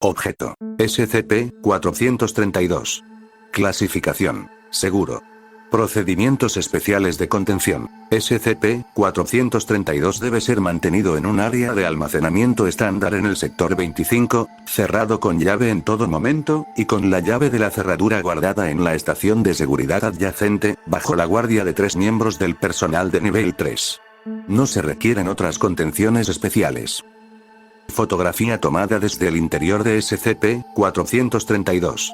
Objeto. SCP-432. Clasificación. Seguro. Procedimientos especiales de contención. SCP-432 debe ser mantenido en un área de almacenamiento estándar en el sector 25, cerrado con llave en todo momento, y con la llave de la cerradura guardada en la estación de seguridad adyacente, bajo la guardia de 3 miembros del personal de nivel 3. No se requieren otras contenciones especiales. Fotografía tomada desde el interior de SCP-432.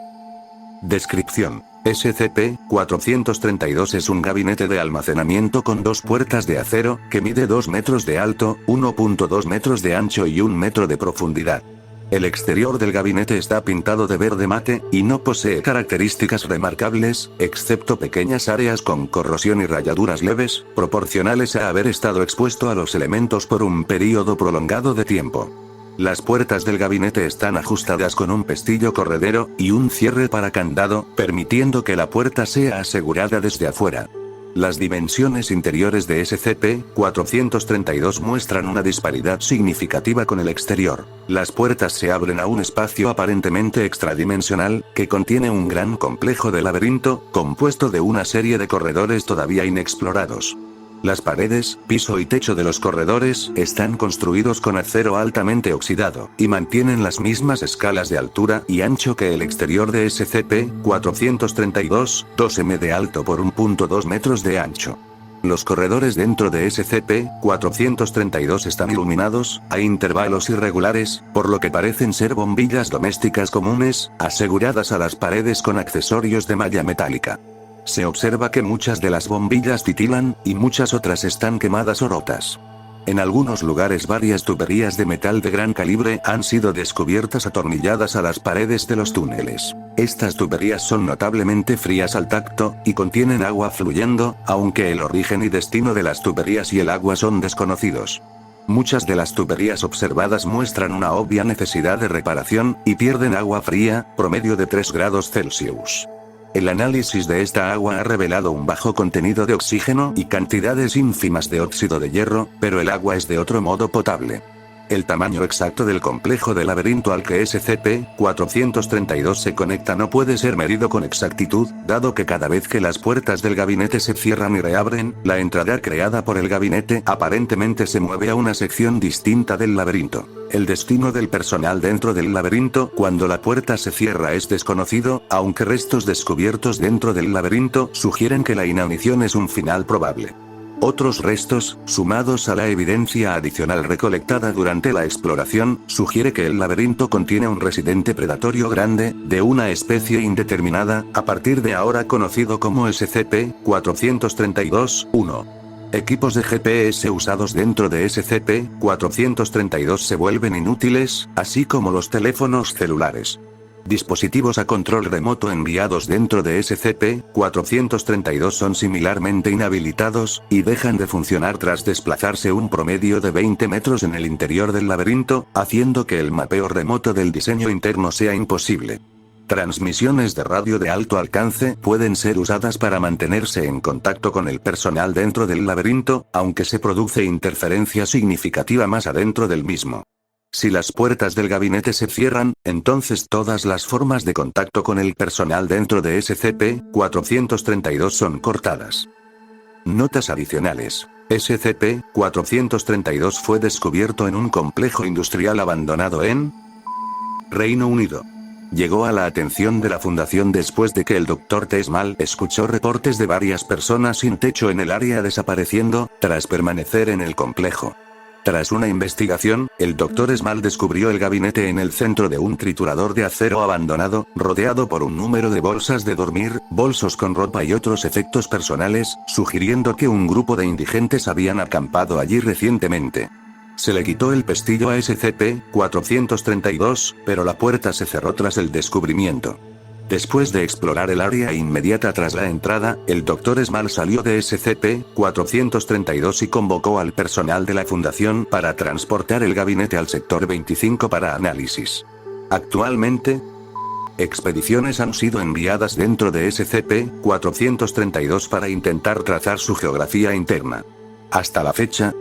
Descripción. SCP-432 es un gabinete de almacenamiento con 2 puertas de acero, que mide 2 metros de alto, 1.2 metros de ancho y 1 metro de profundidad. El exterior del gabinete está pintado de verde mate, y no posee características remarcables, excepto pequeñas áreas con corrosión y rayaduras leves, proporcionales a haber estado expuesto a los elementos por un período prolongado de tiempo. Las puertas del gabinete están ajustadas con un pestillo corredero, y un cierre para candado, permitiendo que la puerta sea asegurada desde afuera. Las dimensiones interiores de SCP-432 muestran una disparidad significativa con el exterior. Las puertas se abren a un espacio aparentemente extradimensional, que contiene un gran complejo de laberinto, compuesto de una serie de corredores todavía inexplorados. Las paredes, piso y techo de los corredores están construidos con acero altamente oxidado, y mantienen las mismas escalas de altura y ancho que el exterior de SCP-432, 2 m de alto por 1.2 metros de ancho. Los corredores dentro de SCP-432 están iluminados, a intervalos irregulares, por lo que parecen ser bombillas domésticas comunes, aseguradas a las paredes con accesorios de malla metálica. Se observa que muchas de las bombillas titilan, y muchas otras están quemadas o rotas. En algunos lugares varias tuberías de metal de gran calibre han sido descubiertas atornilladas a las paredes de los túneles. Estas tuberías son notablemente frías al tacto, y contienen agua fluyendo, aunque el origen y destino de las tuberías y el agua son desconocidos. Muchas de las tuberías observadas muestran una obvia necesidad de reparación, y pierden agua fría, promedio de 3 grados Celsius. El análisis de esta agua ha revelado un bajo contenido de oxígeno y cantidades ínfimas de óxido de hierro, pero el agua es de otro modo potable. El tamaño exacto del complejo de laberinto al que SCP-432 se conecta no puede ser medido con exactitud, dado que cada vez que las puertas del gabinete se cierran y reabren, la entrada creada por el gabinete aparentemente se mueve a una sección distinta del laberinto. El destino del personal dentro del laberinto cuando la puerta se cierra es desconocido, aunque restos descubiertos dentro del laberinto sugieren que la inanición es un final probable. Otros restos, sumados a la evidencia adicional recolectada durante la exploración, sugiere que el laberinto contiene un residente predatorio grande, de una especie indeterminada, a partir de ahora conocido como SCP-432-1. Equipos de GPS usados dentro de SCP-432 se vuelven inútiles, así como los teléfonos celulares. Dispositivos a control remoto enviados dentro de SCP-432 son similarmente inhabilitados, y dejan de funcionar tras desplazarse un promedio de 20 metros en el interior del laberinto, haciendo que el mapeo remoto del diseño interno sea imposible. Transmisiones de radio de alto alcance pueden ser usadas para mantenerse en contacto con el personal dentro del laberinto, aunque se produce interferencia significativa más adentro del mismo. Si las puertas del gabinete se cierran, entonces todas las formas de contacto con el personal dentro de SCP-432 son cortadas. Notas adicionales. SCP-432 fue descubierto en un complejo industrial abandonado en Reino Unido. Llegó a la atención de la Fundación después de que el Dr. Tesmal escuchó reportes de varias personas sin techo en el área desapareciendo, tras permanecer en el complejo. Tras una investigación, el Dr. Small descubrió el gabinete en el centro de un triturador de acero abandonado, rodeado por un número de bolsas de dormir, bolsos con ropa y otros efectos personales, sugiriendo que un grupo de indigentes habían acampado allí recientemente. Se le quitó el pestillo a SCP-432, pero la puerta se cerró tras el descubrimiento. Después de explorar el área inmediata tras la entrada, el Dr. Small salió de SCP-432 y convocó al personal de la Fundación para transportar el gabinete al sector 25 para análisis. Actualmente, expediciones han sido enviadas dentro de SCP-432 para intentar trazar su geografía interna. Hasta la fecha,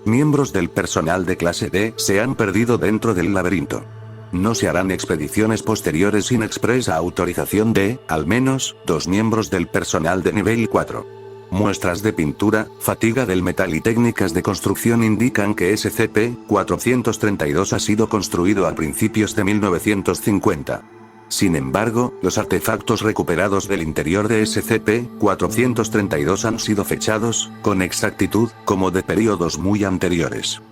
miembros del personal de clase D se han perdido dentro del laberinto. No se harán expediciones posteriores sin expresa autorización de, al menos, 2 miembros del personal de nivel 4. Muestras de pintura, fatiga del metal y técnicas de construcción indican que SCP-432 ha sido construido a principios de 1950. Sin embargo, los artefactos recuperados del interior de SCP-432 han sido fechados, con exactitud, como de periodos muy anteriores.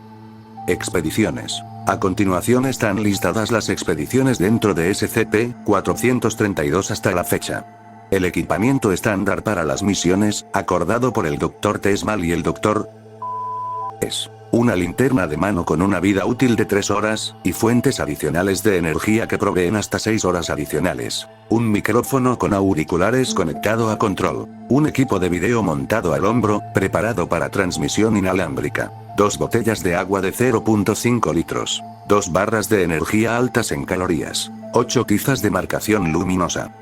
Expediciones. A continuación están listadas las expediciones dentro de SCP-432 hasta la fecha. El equipamiento estándar para las misiones, acordado por el Dr. Tesmal y el Dr. es una linterna de mano con una vida útil de 3 horas, y fuentes adicionales de energía que proveen hasta 6 horas adicionales. Un micrófono con auriculares conectado a control. Un equipo de video montado al hombro, preparado para transmisión inalámbrica. 2 botellas de agua de 0.5 litros. 2 barras de energía altas en calorías. 8 tizas de marcación luminosa.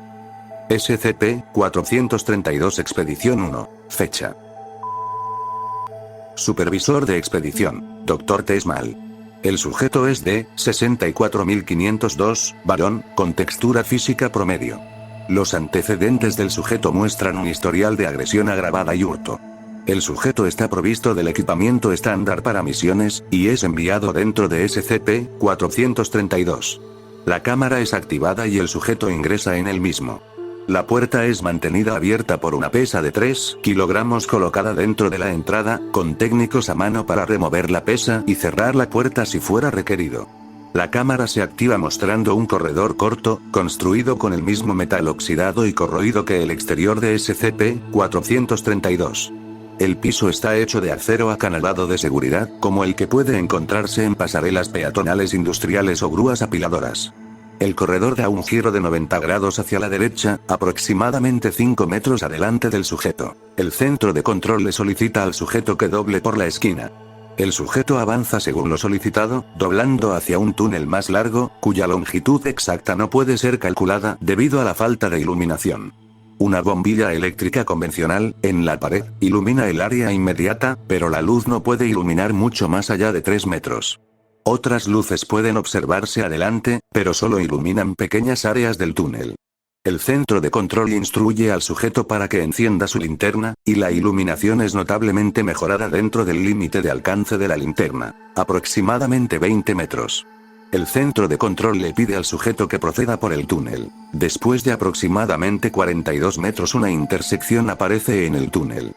SCP-432 Expedición 1. Fecha. Supervisor de expedición, Dr. Tesmal. El sujeto es de 64502, varón, con textura física promedio. Los antecedentes del sujeto muestran un historial de agresión agravada y hurto. El sujeto está provisto del equipamiento estándar para misiones, y es enviado dentro de SCP-432. La cámara es activada y el sujeto ingresa en el mismo. La puerta es mantenida abierta por una pesa de 3 kilogramos colocada dentro de la entrada, con técnicos a mano para remover la pesa y cerrar la puerta si fuera requerido. La cámara se activa mostrando un corredor corto, construido con el mismo metal oxidado y corroído que el exterior de SCP-432. El piso está hecho de acero acanalado de seguridad, como el que puede encontrarse en pasarelas peatonales industriales o grúas apiladoras. El corredor da un giro de 90 grados hacia la derecha, aproximadamente 5 metros adelante del sujeto. El centro de control le solicita al sujeto que doble por la esquina. El sujeto avanza según lo solicitado, doblando hacia un túnel más largo, cuya longitud exacta no puede ser calculada debido a la falta de iluminación. Una bombilla eléctrica convencional, en la pared, ilumina el área inmediata, pero la luz no puede iluminar mucho más allá de 3 metros. Otras luces pueden observarse adelante, pero solo iluminan pequeñas áreas del túnel. El centro de control instruye al sujeto para que encienda su linterna, y la iluminación es notablemente mejorada dentro del límite de alcance de la linterna, aproximadamente 20 metros. El centro de control le pide al sujeto que proceda por el túnel. Después de aproximadamente 42 metros una intersección aparece en el túnel.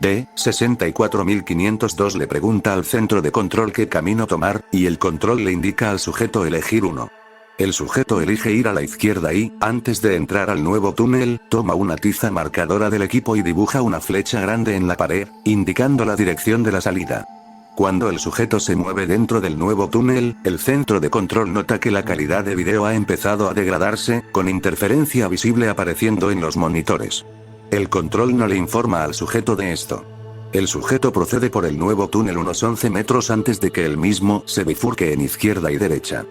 D-64502 le pregunta al centro de control qué camino tomar, y el control le indica al sujeto elegir uno. El sujeto elige ir a la izquierda y, antes de entrar al nuevo túnel, toma una tiza marcadora del equipo y dibuja una flecha grande en la pared, indicando la dirección de la salida. Cuando el sujeto se mueve dentro del nuevo túnel, el centro de control nota que la calidad de video ha empezado a degradarse, con interferencia visible apareciendo en los monitores. El control no le informa al sujeto de esto. El sujeto procede por el nuevo túnel unos 11 metros antes de que el mismo se bifurque en izquierda y derecha.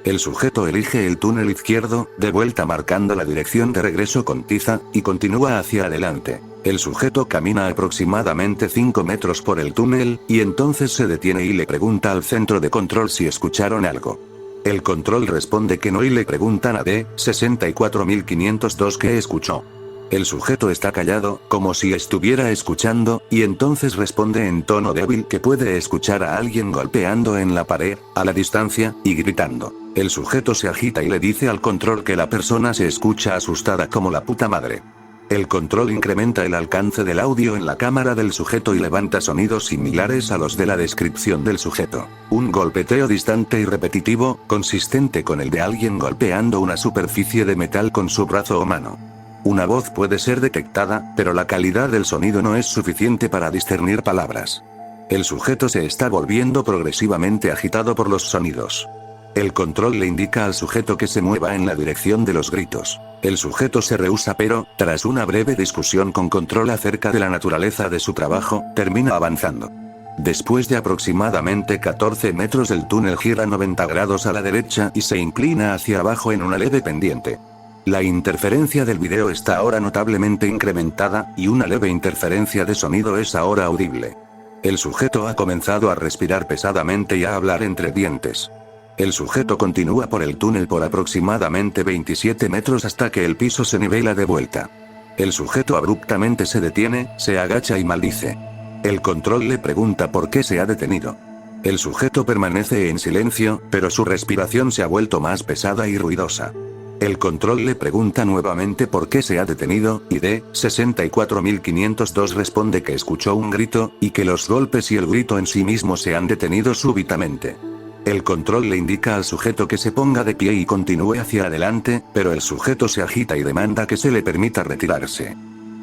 El sujeto elige el túnel izquierdo, de vuelta marcando la dirección de regreso con tiza, y continúa hacia adelante. El sujeto camina aproximadamente 5 metros por el túnel, y entonces se detiene y le pregunta al centro de control si escucharon algo. El control responde que no y le preguntan a D-64502 qué escuchó. El sujeto está callado, como si estuviera escuchando, y entonces responde en tono débil que puede escuchar a alguien golpeando en la pared, a la distancia, y gritando. El sujeto se agita y le dice al control que la persona se escucha asustada como la puta madre. El control incrementa el alcance del audio en la cámara del sujeto y levanta sonidos similares a los de la descripción del sujeto. Un golpeteo distante y repetitivo, consistente con el de alguien golpeando una superficie de metal con su brazo o mano. Una voz puede ser detectada, pero la calidad del sonido no es suficiente para discernir palabras. El sujeto se está volviendo progresivamente agitado por los sonidos. El control le indica al sujeto que se mueva en la dirección de los gritos. El sujeto se rehúsa pero, tras una breve discusión con control acerca de la naturaleza de su trabajo, termina avanzando. Después de aproximadamente 14 metros el túnel gira 90 grados a la derecha y se inclina hacia abajo en una leve pendiente. La interferencia del video está ahora notablemente incrementada, y una leve interferencia de sonido es ahora audible. El sujeto ha comenzado a respirar pesadamente y a hablar entre dientes. El sujeto continúa por el túnel por aproximadamente 27 metros hasta que el piso se nivela de vuelta. El sujeto abruptamente se detiene, se agacha y maldice. El control le pregunta por qué se ha detenido. El sujeto permanece en silencio, pero su respiración se ha vuelto más pesada y ruidosa. El control le pregunta nuevamente por qué se ha detenido, y D-64502 responde que escuchó un grito, y que los golpes y el grito en sí mismo se han detenido súbitamente. El control le indica al sujeto que se ponga de pie y continúe hacia adelante, pero el sujeto se agita y demanda que se le permita retirarse.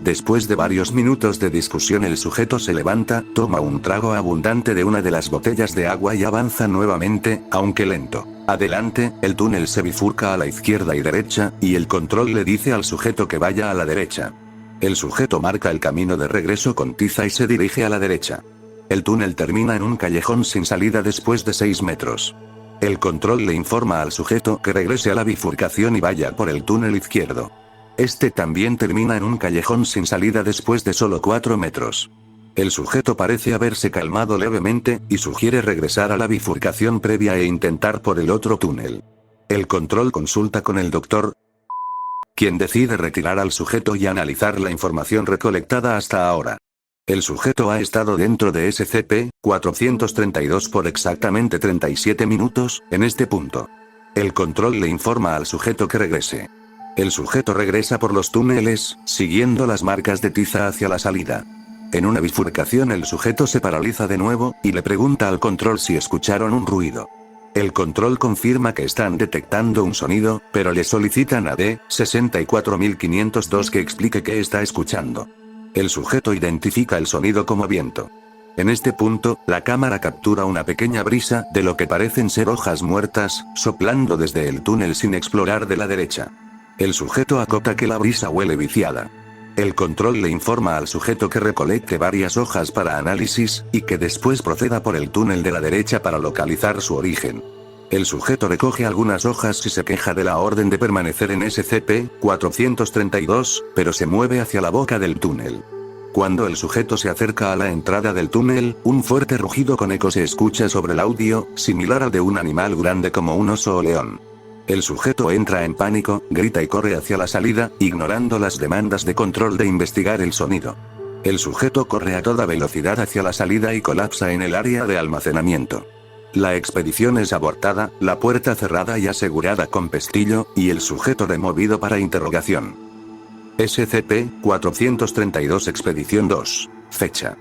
Después de varios minutos de discusión el sujeto se levanta, toma un trago abundante de una de las botellas de agua y avanza nuevamente, aunque lento. Adelante, el túnel se bifurca a la izquierda y derecha, y el control le dice al sujeto que vaya a la derecha. El sujeto marca el camino de regreso con tiza y se dirige a la derecha. El túnel termina en un callejón sin salida después de 6 metros. El control le informa al sujeto que regrese a la bifurcación y vaya por el túnel izquierdo. Este también termina en un callejón sin salida después de solo 4 metros. El sujeto parece haberse calmado levemente, y sugiere regresar a la bifurcación previa e intentar por el otro túnel. El control consulta con el doctor, quien decide retirar al sujeto y analizar la información recolectada hasta ahora. El sujeto ha estado dentro de SCP-432 por exactamente 37 minutos, en este punto. El control le informa al sujeto que regrese. El sujeto regresa por los túneles, siguiendo las marcas de tiza hacia la salida. En una bifurcación el sujeto se paraliza de nuevo, y le pregunta al control si escucharon un ruido. El control confirma que están detectando un sonido, pero le solicitan a D-64502 que explique qué está escuchando. El sujeto identifica el sonido como viento. En este punto, la cámara captura una pequeña brisa de lo que parecen ser hojas muertas, soplando desde el túnel sin explorar de la derecha. El sujeto acota que la brisa huele viciada. El control le informa al sujeto que recolecte varias hojas para análisis, y que después proceda por el túnel de la derecha para localizar su origen. El sujeto recoge algunas hojas y se queja de la orden de permanecer en SCP-432, pero se mueve hacia la boca del túnel. Cuando el sujeto se acerca a la entrada del túnel, un fuerte rugido con eco se escucha sobre el audio, similar al de un animal grande como un oso o león. El sujeto entra en pánico, grita y corre hacia la salida, ignorando las demandas de control de investigar el sonido. El sujeto corre a toda velocidad hacia la salida y colapsa en el área de almacenamiento. La expedición es abortada, la puerta cerrada y asegurada con pestillo, y el sujeto removido para interrogación. SCP-432 Expedición 2. Fecha.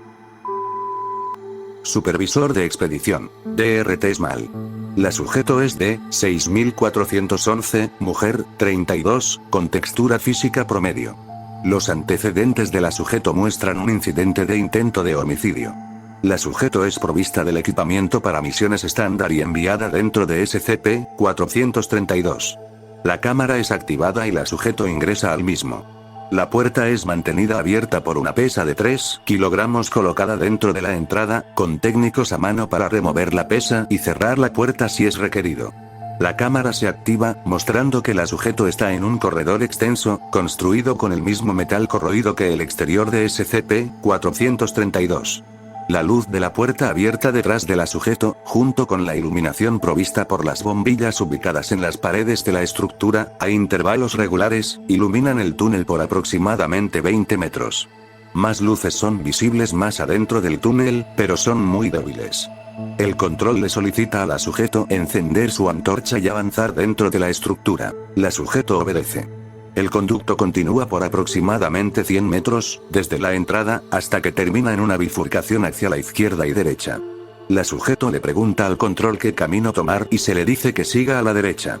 Supervisor de expedición, Dr. Small. La sujeto es D-6411, mujer, 32, con textura física promedio. Los antecedentes de la sujeto muestran un incidente de intento de homicidio. La sujeto es provista del equipamiento para misiones estándar y enviada dentro de SCP-432. La cámara es activada y la sujeto ingresa al mismo. La puerta es mantenida abierta por una pesa de 3 kilogramos colocada dentro de la entrada, con técnicos a mano para remover la pesa y cerrar la puerta si es requerido. La cámara se activa, mostrando que la sujeto está en un corredor extenso, construido con el mismo metal corroído que el exterior de SCP-432. La luz de la puerta abierta detrás de la sujeto, junto con la iluminación provista por las bombillas ubicadas en las paredes de la estructura, a intervalos regulares, iluminan el túnel por aproximadamente 20 metros. Más luces son visibles más adentro del túnel, pero son muy débiles. El control le solicita a la sujeto encender su antorcha y avanzar dentro de la estructura. La sujeto obedece. El conducto continúa por aproximadamente 100 metros, desde la entrada, hasta que termina en una bifurcación hacia la izquierda y derecha. La sujeto le pregunta al control qué camino tomar y se le dice que siga a la derecha.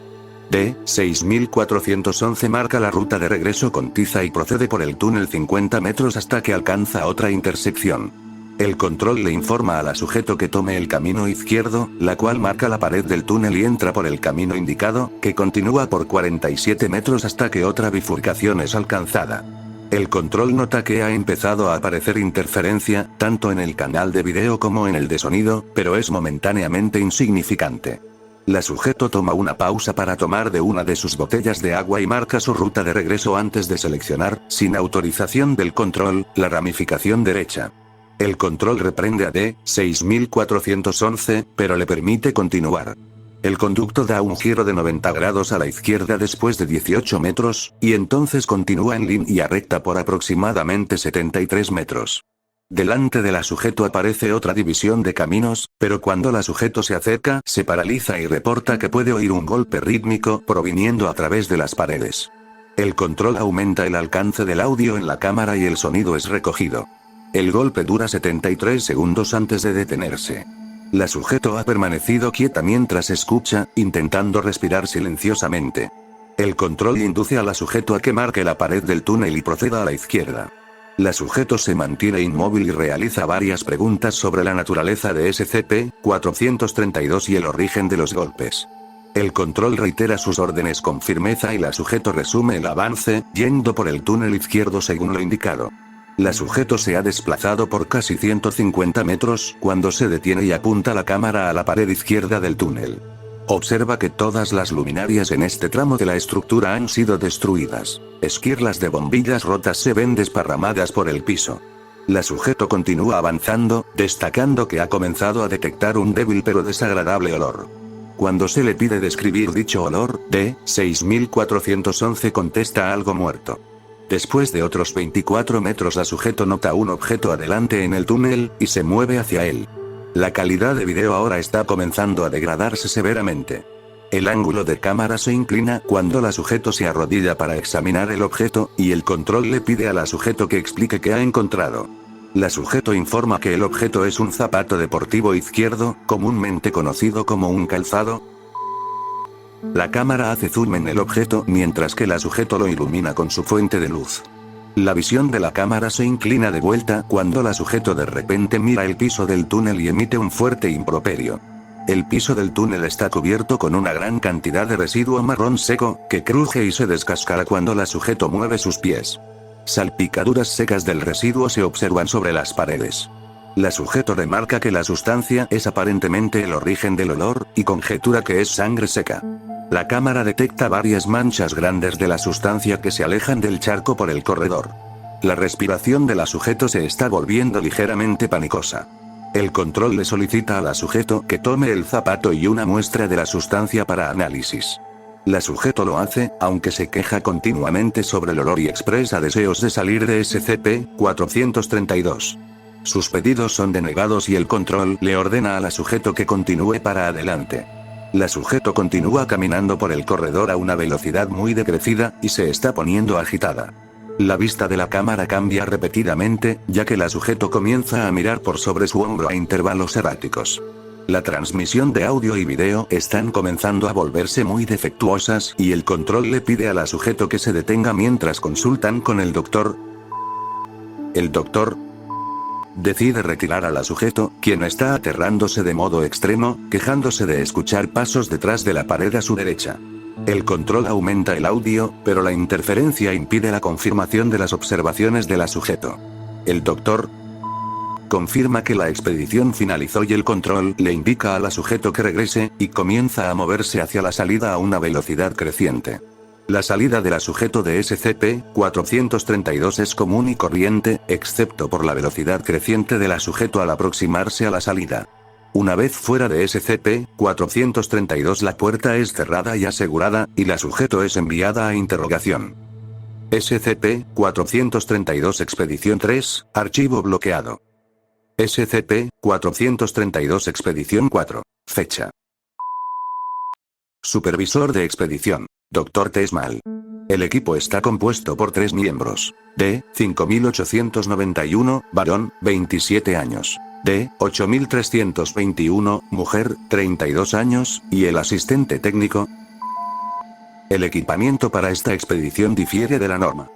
D-6411 marca la ruta de regreso con tiza y procede por el túnel 50 metros hasta que alcanza otra intersección. El control le informa a la sujeto que tome el camino izquierdo, la cual marca la pared del túnel y entra por el camino indicado, que continúa por 47 metros hasta que otra bifurcación es alcanzada. El control nota que ha empezado a aparecer interferencia, tanto en el canal de video como en el de sonido, pero es momentáneamente insignificante. La sujeto toma una pausa para tomar de una de sus botellas de agua y marca su ruta de regreso antes de seleccionar, sin autorización del control, la ramificación derecha. El control reprende a D-6411, pero le permite continuar. El conducto da un giro de 90 grados a la izquierda después de 18 metros, y entonces continúa en línea recta por aproximadamente 73 metros. Delante de la sujeto aparece otra división de caminos, pero cuando la sujeto se acerca, se paraliza y reporta que puede oír un golpe rítmico proviniendo a través de las paredes. El control aumenta el alcance del audio en la cámara y el sonido es recogido. El golpe dura 73 segundos antes de detenerse. La sujeto ha permanecido quieta mientras escucha, intentando respirar silenciosamente. El control induce a la sujeto a que marque la pared del túnel y proceda a la izquierda. La sujeto se mantiene inmóvil y realiza varias preguntas sobre la naturaleza de SCP-432 y el origen de los golpes. El control reitera sus órdenes con firmeza y la sujeto resume el avance, yendo por el túnel izquierdo según lo indicado. La sujeto se ha desplazado por casi 150 metros cuando se detiene y apunta la cámara a la pared izquierda del túnel. Observa que todas las luminarias en este tramo de la estructura han sido destruidas. Esquirlas de bombillas rotas se ven desparramadas por el piso. La sujeto continúa avanzando, destacando que ha comenzado a detectar un débil pero desagradable olor. Cuando se le pide describir dicho olor, D6411 contesta algo muerto. Después de otros 24 metros la sujeto nota un objeto adelante en el túnel, y se mueve hacia él. La calidad de video ahora está comenzando a degradarse severamente. El ángulo de cámara se inclina cuando la sujeto se arrodilla para examinar el objeto, y el control le pide a la sujeto que explique qué ha encontrado. La sujeto informa que el objeto es un zapato deportivo izquierdo, comúnmente conocido como un calzado. La cámara hace zoom en el objeto mientras que la sujeto lo ilumina con su fuente de luz. La visión de la cámara se inclina de vuelta cuando la sujeto de repente mira el piso del túnel y emite un fuerte improperio. El piso del túnel está cubierto con una gran cantidad de residuo marrón seco, que cruje y se descascara cuando la sujeto mueve sus pies. Salpicaduras secas del residuo se observan sobre las paredes. La sujeto remarca que la sustancia es aparentemente el origen del olor, y conjetura que es sangre seca. La cámara detecta varias manchas grandes de la sustancia que se alejan del charco por el corredor. La respiración de la sujeto se está volviendo ligeramente panicosa. El control le solicita a la sujeto que tome el zapato y una muestra de la sustancia para análisis. La sujeto lo hace, aunque se queja continuamente sobre el olor y expresa deseos de salir de SCP-432. Sus pedidos son denegados y el control le ordena a la sujeto que continúe para adelante. La sujeto continúa caminando por el corredor a una velocidad muy decrecida, y se está poniendo agitada. La vista de la cámara cambia repetidamente, ya que la sujeto comienza a mirar por sobre su hombro a intervalos erráticos. La transmisión de audio y video están comenzando a volverse muy defectuosas, y el control le pide a la sujeto que se detenga mientras consultan con el doctor. El doctor decide retirar a la sujeto, quien está aterrándose de modo extremo, quejándose de escuchar pasos detrás de la pared a su derecha. El control aumenta el audio, pero la interferencia impide la confirmación de las observaciones de la sujeto. El doctor confirma que la expedición finalizó y el control le indica a la sujeto que regrese, y comienza a moverse hacia la salida a una velocidad creciente. La salida de la sujeto de SCP-432 es común y corriente, excepto por la velocidad creciente de la sujeto al aproximarse a la salida. Una vez fuera de SCP-432 la puerta es cerrada y asegurada, y la sujeto es enviada a interrogación. SCP-432 Expedición 3, archivo bloqueado. SCP-432 Expedición 4, fecha. Supervisor de expedición: Dr. Tesmal. El equipo está compuesto por 3 miembros. D. 5891, varón, 27 años. D. 8321, mujer, 32 años, y el asistente técnico. El equipamiento para esta expedición difiere de la norma.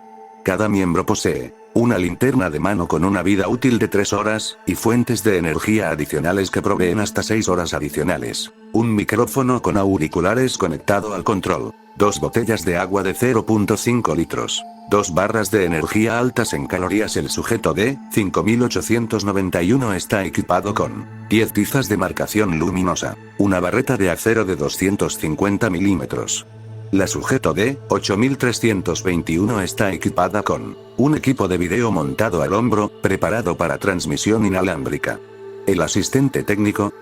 Cada miembro posee una linterna de mano con una vida útil de 3 horas, y fuentes de energía adicionales que proveen hasta 6 horas adicionales. Un micrófono con auriculares conectado al control. 2 botellas de agua de 0.5 litros. 2 barras de energía altas en calorías. El sujeto D. 5891 está equipado con 10 tizas de marcación luminosa. Una barreta de acero de 250 milímetros. La sujeto D. 8321 está equipada con un equipo de video montado al hombro, preparado para transmisión inalámbrica. El asistente técnico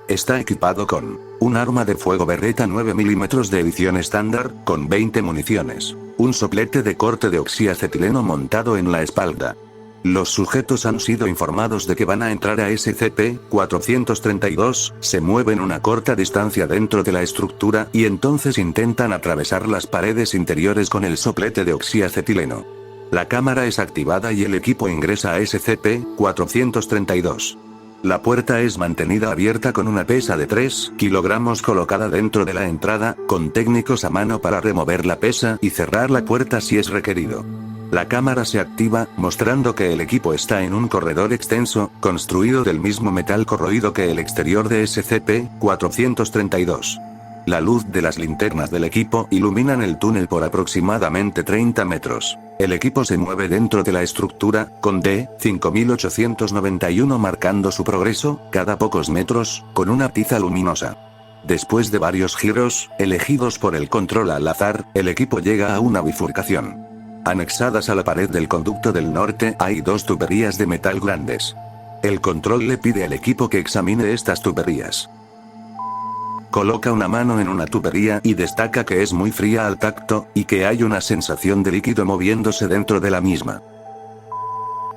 Está equipado con un arma de fuego Beretta 9 mm de edición estándar, con 20 municiones, un soplete de corte de oxiacetileno montado en la espalda. Los sujetos han sido informados de que van a entrar a SCP-432, se mueven una corta distancia dentro de la estructura y entonces intentan atravesar las paredes interiores con el soplete de oxiacetileno. La cámara es activada y el equipo ingresa a SCP-432. La puerta es mantenida abierta con una pesa de 3 kilogramos colocada dentro de la entrada, con técnicos a mano para remover la pesa y cerrar la puerta si es requerido. La cámara se activa, mostrando que el equipo está en un corredor extenso, construido del mismo metal corroído que el exterior de SCP-432. La luz de las linternas del equipo iluminan el túnel por aproximadamente 30 metros. El equipo se mueve dentro de la estructura, con D-5891 marcando su progreso, cada pocos metros, con una tiza luminosa. Después de varios giros, elegidos por el control al azar, el equipo llega a una bifurcación. Anexadas a la pared del conducto del norte hay 2 tuberías de metal grandes. El control le pide al equipo que examine estas tuberías. Coloca una mano en una tubería y destaca que es muy fría al tacto, y que hay una sensación de líquido moviéndose dentro de la misma.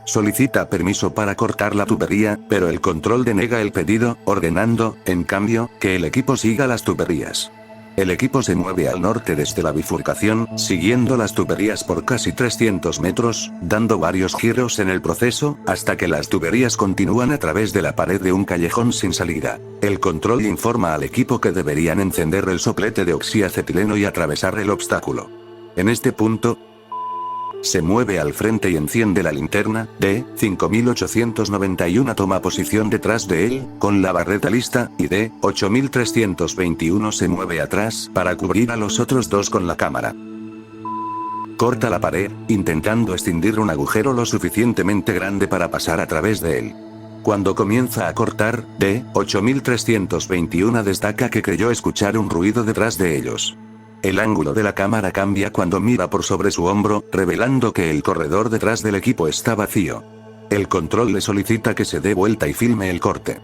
Solicita permiso para cortar la tubería, pero el control denega el pedido, ordenando, en cambio, que el equipo siga las tuberías. El equipo se mueve al norte desde la bifurcación, siguiendo las tuberías por casi 300 metros, dando varios giros en el proceso, hasta que las tuberías continúan a través de la pared de un callejón sin salida. El control informa al equipo que deberían encender el soplete de oxiacetileno y atravesar el obstáculo. En este punto, se mueve al frente y enciende la linterna. D-5891 toma posición detrás de él, con la barreta lista, y D-8321 se mueve atrás, para cubrir a los otros 2 con la cámara. Corta la pared, intentando extindir un agujero lo suficientemente grande para pasar a través de él. Cuando comienza a cortar, D-8321 destaca que creyó escuchar un ruido detrás de ellos. El ángulo de la cámara cambia cuando mira por sobre su hombro, revelando que el corredor detrás del equipo está vacío. El control le solicita que se dé vuelta y filme el corte.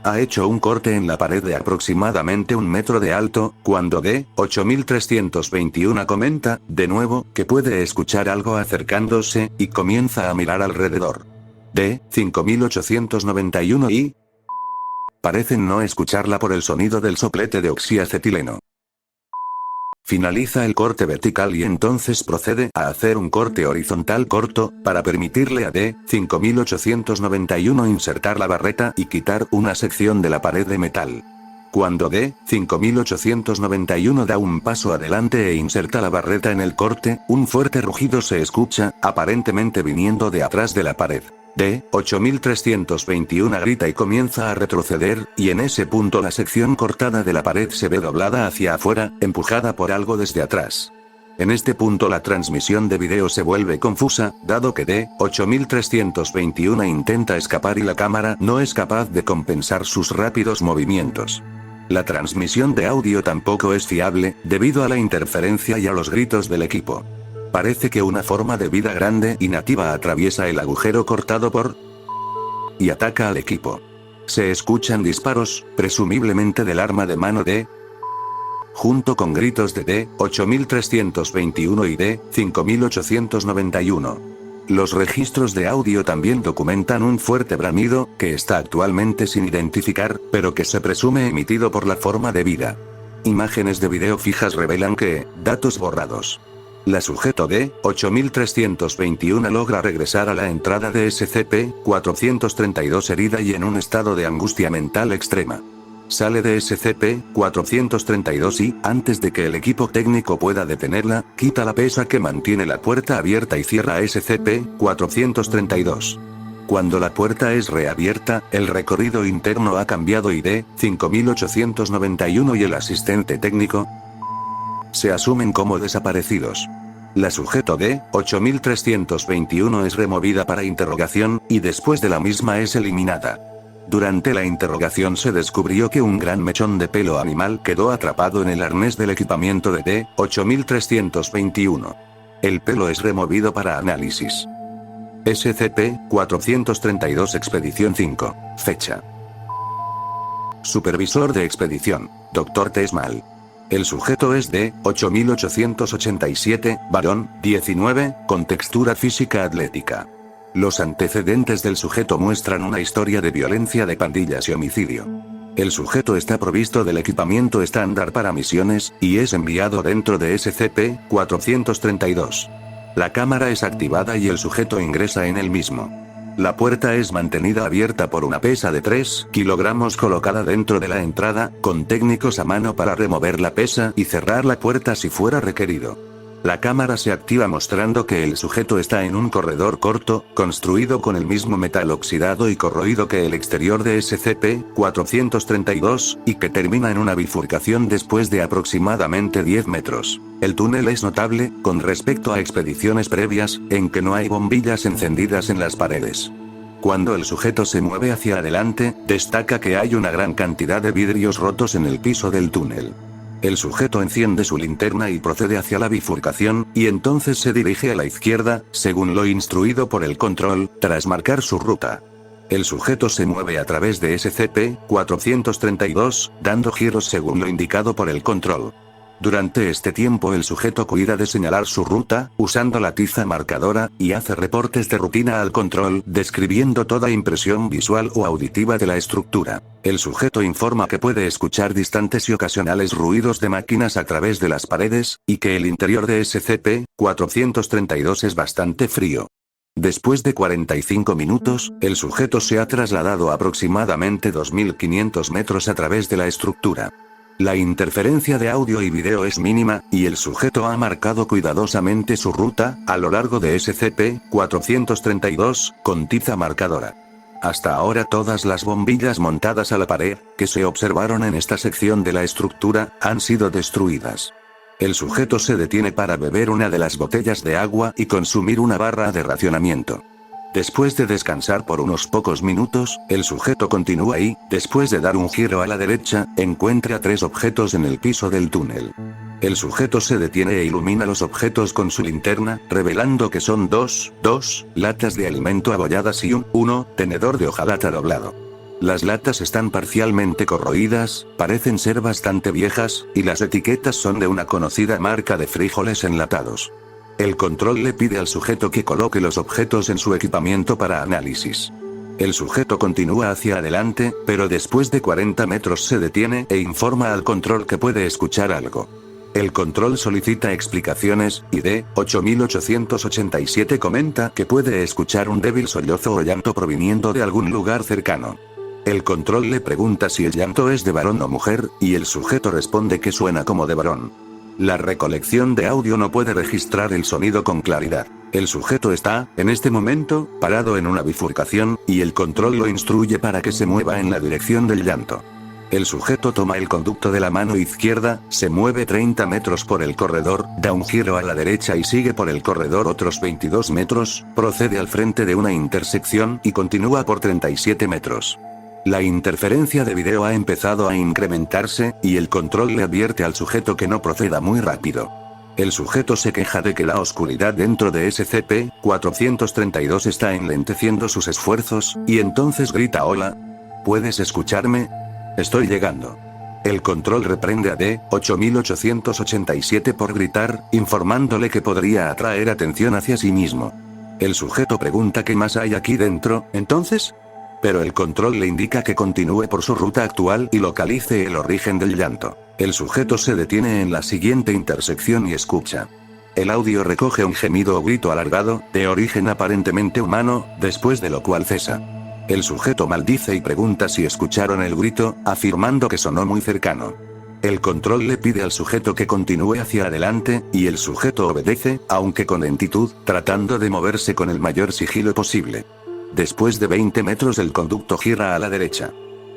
Ha hecho un corte en la pared de aproximadamente 1 metro de alto, cuando D-8321 comenta, de nuevo, que puede escuchar algo acercándose, y comienza a mirar alrededor. D-5891 y parecen no escucharla por el sonido del soplete de oxiacetileno. Finaliza el corte vertical y entonces procede a hacer un corte horizontal corto, para permitirle a D-5891 insertar la barreta y quitar una sección de la pared de metal. Cuando D-5891 da un paso adelante e inserta la barreta en el corte, un fuerte rugido se escucha, aparentemente viniendo de atrás de la pared. D-8321 grita y comienza a retroceder, y en ese punto la sección cortada de la pared se ve doblada hacia afuera, empujada por algo desde atrás. En este punto la transmisión de video se vuelve confusa, dado que D-8321 intenta escapar y la cámara no es capaz de compensar sus rápidos movimientos. La transmisión de audio tampoco es fiable, debido a la interferencia y a los gritos del equipo. Parece que una forma de vida grande y nativa atraviesa el agujero cortado por y ataca al equipo. Se escuchan disparos, presumiblemente del arma de mano de junto con gritos de D-8321 y D-5891. Los registros de audio también documentan un fuerte bramido, que está actualmente sin identificar, pero que se presume emitido por la forma de vida. Imágenes de video fijas revelan que, datos borrados. La sujeto D-8321 logra regresar a la entrada de SCP-432 herida y en un estado de angustia mental extrema. Sale de SCP-432 y, antes de que el equipo técnico pueda detenerla, quita la pesa que mantiene la puerta abierta y cierra SCP-432. Cuando la puerta es reabierta, el recorrido interno ha cambiado y D-5891 y el asistente técnico se asumen como desaparecidos. La sujeto D-8321 es removida para interrogación, y después de la misma es eliminada. Durante la interrogación se descubrió que un gran mechón de pelo animal quedó atrapado en el arnés del equipamiento de D-8321. El pelo es removido para análisis. SCP-432 Expedición 5. Fecha. Supervisor de expedición, Dr. Tesmal. El sujeto es de 8887, varón, 19, con textura física atlética. Los antecedentes del sujeto muestran una historia de violencia de pandillas y homicidio. El sujeto está provisto del equipamiento estándar para misiones, y es enviado dentro de SCP-432. La cámara es activada y el sujeto ingresa en el mismo. La puerta es mantenida abierta por una pesa de 3 kilogramos colocada dentro de la entrada, con técnicos a mano para remover la pesa y cerrar la puerta si fuera requerido. La cámara se activa mostrando que el sujeto está en un corredor corto, construido con el mismo metal oxidado y corroído que el exterior de SCP-432, y que termina en una bifurcación después de aproximadamente 10 metros. El túnel es notable, con respecto a expediciones previas, en que no hay bombillas encendidas en las paredes. Cuando el sujeto se mueve hacia adelante, destaca que hay una gran cantidad de vidrios rotos en el piso del túnel. El sujeto enciende su linterna y procede hacia la bifurcación, y entonces se dirige a la izquierda, según lo instruido por el control, tras marcar su ruta. El sujeto se mueve a través de SCP-432, dando giros según lo indicado por el control. Durante este tiempo el sujeto cuida de señalar su ruta, usando la tiza marcadora, y hace reportes de rutina al control, describiendo toda impresión visual o auditiva de la estructura. El sujeto informa que puede escuchar distantes y ocasionales ruidos de máquinas a través de las paredes, y que el interior de SCP-432 es bastante frío. Después de 45 minutos, el sujeto se ha trasladado aproximadamente 2500 metros a través de la estructura. La interferencia de audio y video es mínima, y el sujeto ha marcado cuidadosamente su ruta, a lo largo de SCP-432, con tiza marcadora. Hasta ahora todas las bombillas montadas a la pared, que se observaron en esta sección de la estructura, han sido destruidas. El sujeto se detiene para beber una de las botellas de agua y consumir una barra de racionamiento. Después de descansar por unos pocos minutos, el sujeto continúa y, después de dar un giro a la derecha, encuentra 3 objetos en el piso del túnel. El sujeto se detiene e ilumina los objetos con su linterna, revelando que son dos latas de alimento abolladas y un tenedor de hojalata doblado. Las latas están parcialmente corroídas, parecen ser bastante viejas, y las etiquetas son de una conocida marca de frijoles enlatados. El control le pide al sujeto que coloque los objetos en su equipamiento para análisis. El sujeto continúa hacia adelante, pero después de 40 metros se detiene e informa al control que puede escuchar algo. El control solicita explicaciones, y D-8887 comenta que puede escuchar un débil sollozo o llanto proviniendo de algún lugar cercano. El control le pregunta si el llanto es de varón o mujer, y el sujeto responde que suena como de varón. La recolección de audio no puede registrar el sonido con claridad. El sujeto está, en este momento, parado en una bifurcación, y el control lo instruye para que se mueva en la dirección del llanto. El sujeto toma el conducto de la mano izquierda, se mueve 30 metros por el corredor, da un giro a la derecha y sigue por el corredor otros 22 metros, procede al frente de una intersección y continúa por 37 metros. La interferencia de video ha empezado a incrementarse, y el control le advierte al sujeto que no proceda muy rápido. El sujeto se queja de que la oscuridad dentro de SCP-432 está enlenteciendo sus esfuerzos, y entonces grita: «Hola. ¿Puedes escucharme? Estoy llegando». El control reprende a D-8887 por gritar, informándole que podría atraer atención hacia sí mismo. El sujeto pregunta qué más hay aquí dentro, entonces. Pero el control le indica que continúe por su ruta actual y localice el origen del llanto. El sujeto se detiene en la siguiente intersección y escucha. El audio recoge un gemido o grito alargado, de origen aparentemente humano, después de lo cual cesa. El sujeto maldice y pregunta si escucharon el grito, afirmando que sonó muy cercano. El control le pide al sujeto que continúe hacia adelante, y el sujeto obedece, aunque con lentitud, tratando de moverse con el mayor sigilo posible. Después de 20 metros el conducto gira a la derecha.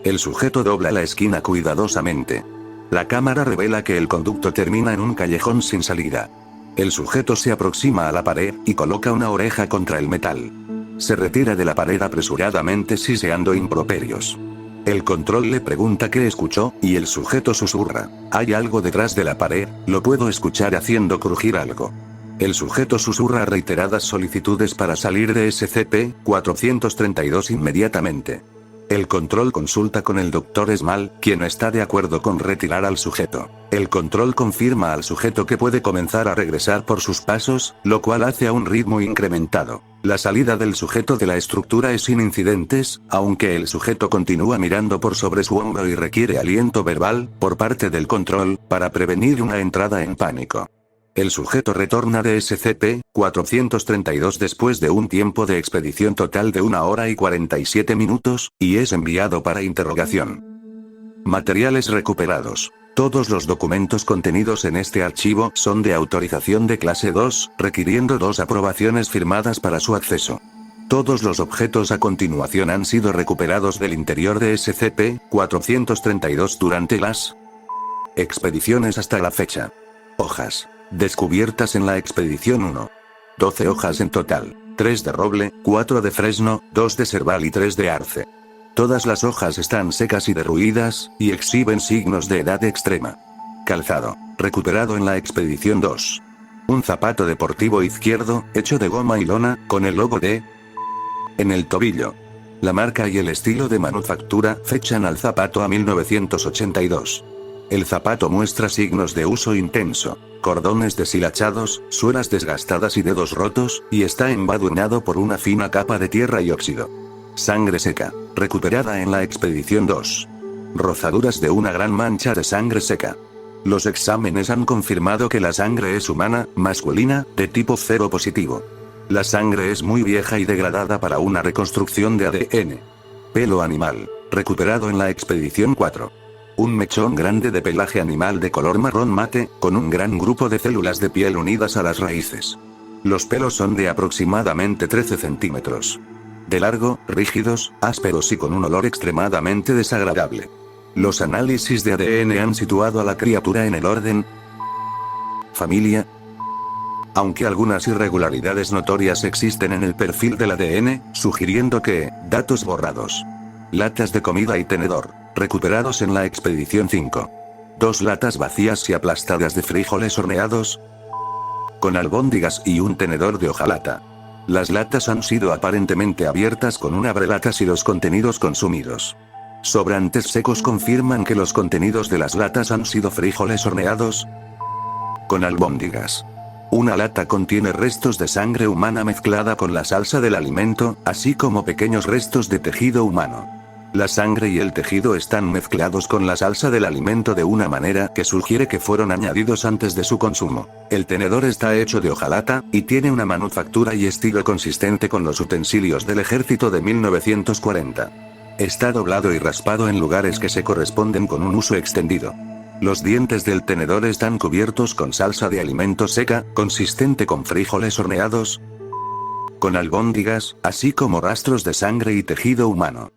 El sujeto dobla la esquina cuidadosamente. La cámara revela que el conducto termina en un callejón sin salida. El sujeto se aproxima a la pared, y coloca una oreja contra el metal. Se retira de la pared apresuradamente siseando improperios. El control le pregunta qué escuchó, y el sujeto susurra: «Hay algo detrás de la pared, lo puedo escuchar haciendo crujir algo». El sujeto susurra reiteradas solicitudes para salir de SCP-432 inmediatamente. El control consulta con el Dr. Small, quien está de acuerdo con retirar al sujeto. El control confirma al sujeto que puede comenzar a regresar por sus pasos, lo cual hace a un ritmo incrementado. La salida del sujeto de la estructura es sin incidentes, aunque el sujeto continúa mirando por sobre su hombro y requiere aliento verbal, por parte del control, para prevenir una entrada en pánico. El sujeto retorna de SCP-432 después de un tiempo de expedición total de 1 hora y 47 minutos, y es enviado para interrogación. Materiales recuperados. Todos los documentos contenidos en este archivo son de autorización de clase 2, requiriendo 2 aprobaciones firmadas para su acceso. Todos los objetos a continuación han sido recuperados del interior de SCP-432 durante las expediciones hasta la fecha. Hojas descubiertas en la expedición 1. 12 hojas en total. 3 de roble, 4 de fresno, 2 de cerval y 3 de arce. Todas las hojas están secas y derruidas, y exhiben signos de edad extrema. Calzado, recuperado en la expedición 2. Un zapato deportivo izquierdo, hecho de goma y lona, con el logo de en el tobillo. La marca y el estilo de manufactura fechan al zapato a 1982. El zapato muestra signos de uso intenso, cordones deshilachados, suelas desgastadas y dedos rotos, y está embadurnado por una fina capa de tierra y óxido. Sangre seca, recuperada en la expedición 2. Rozaduras de una gran mancha de sangre seca. Los exámenes han confirmado que la sangre es humana, masculina, de tipo 0 positivo. La sangre es muy vieja y degradada para una reconstrucción de ADN. Pelo animal, recuperado en la expedición 4. Un mechón grande de pelaje animal de color marrón mate, con un gran grupo de células de piel unidas a las raíces. Los pelos son de aproximadamente 13 centímetros. De largo, rígidos, ásperos y con un olor extremadamente desagradable. Los análisis de ADN han situado a la criatura en el orden familia. Aunque algunas irregularidades notorias existen en el perfil del ADN, sugiriendo que, datos borrados. Latas de comida y tenedor, recuperados en la expedición 5. 2 latas vacías y aplastadas de frijoles horneados, con albóndigas y un tenedor de hojalata. Las latas han sido aparentemente abiertas con un abrelatas y los contenidos consumidos. Sobrantes secos confirman que los contenidos de las latas han sido frijoles horneados con albóndigas. Una lata contiene restos de sangre humana mezclada con la salsa del alimento, así como pequeños restos de tejido humano. La sangre y el tejido están mezclados con la salsa del alimento de una manera que sugiere que fueron añadidos antes de su consumo. El tenedor está hecho de hojalata, y tiene una manufactura y estilo consistente con los utensilios del ejército de 1940. Está doblado y raspado en lugares que se corresponden con un uso extendido. Los dientes del tenedor están cubiertos con salsa de alimento seca, consistente con frijoles horneados, con albóndigas, así como rastros de sangre y tejido humano.